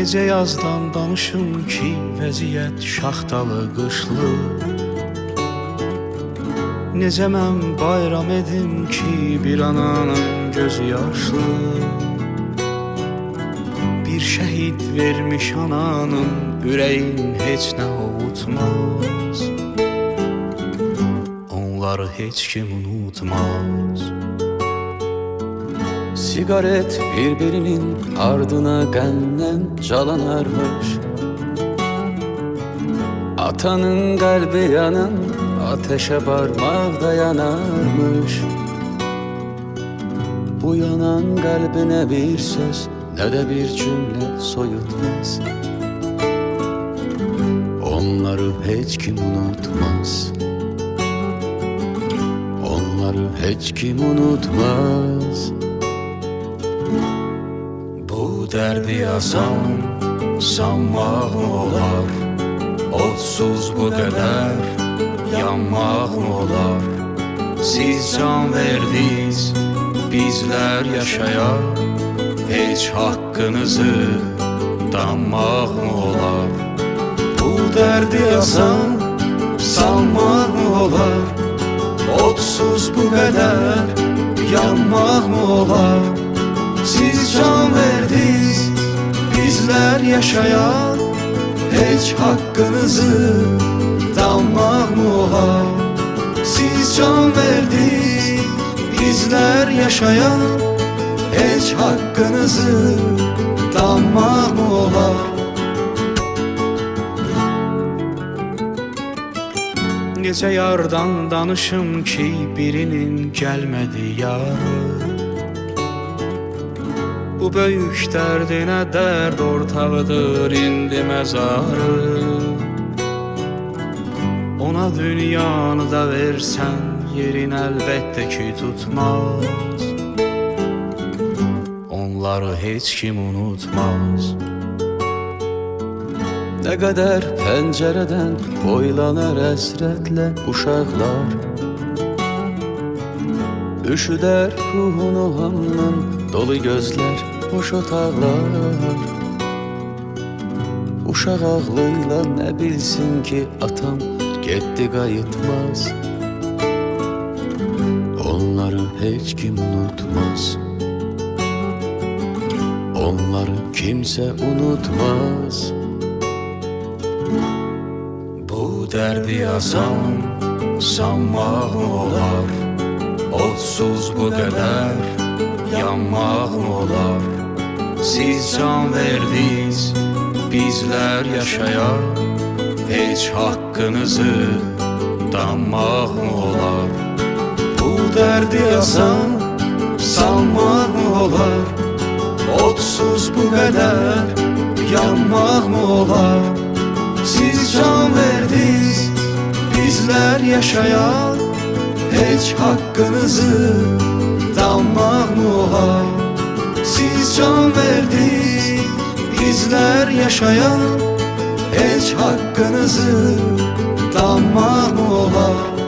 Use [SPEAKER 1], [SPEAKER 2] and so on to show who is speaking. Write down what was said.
[SPEAKER 1] Necə yazdan danışım ki, vəziyyət şaxtalı qışlı. Necə mən bayram edim ki, bir ananın gözü yaşlı. Bir şəhid vermiş ananın ürəyin heç nə ovutmaz. Onları heç kim unutmaz.
[SPEAKER 2] Sigaret birbirinin ardına qəndən calanarmış. Atanın qəlbi yanan ateşe parmaqda yanarmış. Bu yanan qəlbinə bir söz, nə də bir cümlə soyutmaz. Onları heç kim unutmaz. Onları heç kim unutmaz.
[SPEAKER 1] Bu dərdi yazan sanmaq mı olar? Odsuz bu qədər yanmaq mı olar? Siz can verdiniz, bizlər yaşayaq. Heç haqqınızı danmaq mı olar? Bu dərdi yazan sanmaq mı olar? Odsuz bu qədər yanmaq mı olar? Siz can verdiniz, bizlər yaşayaq. Heç haqqınızı danmaq mı olar? Siz can verdiniz, bizlər yaşayaq. Heç haqqınızı danmaq mı olar? Necə yardan danışım ki, birinin gəlmədi yarı. Bu böyük dərdinə dərd ortağıdır indi məzarı. Ona dünyanı da versən, yerin əlbəttə ki tutmaz. Onları heç kim unutmaz.
[SPEAKER 2] Ne kadar pencereden boylanar əsrətlə uşaqlar, üşüdər ruhunu hamının dolu gözlər, boş otaqlar. Uşaq ağlıyla ne bilsin ki atam getdi qayıtmaz. Onları heç kim unutmaz. Onları kimse unutmaz.
[SPEAKER 1] Bu dərdi yazan sanmaq mı olar? Odsuz bu qədər yanmaq mı olar? Siz can verdiniz, bizlər yaşayaq, heç haqqınızı danmaq mı olar? Bu dərdi yazan sanmaq mı olar? Odsuz bu qədər yanmaq mı olar? Siz can verdiniz, bizlər yaşayaq, heç haqqınızı danmaq mı olar? Siz can verdiniz, bizlər yaşayaq, heç haqqınızı danmaq mı olar?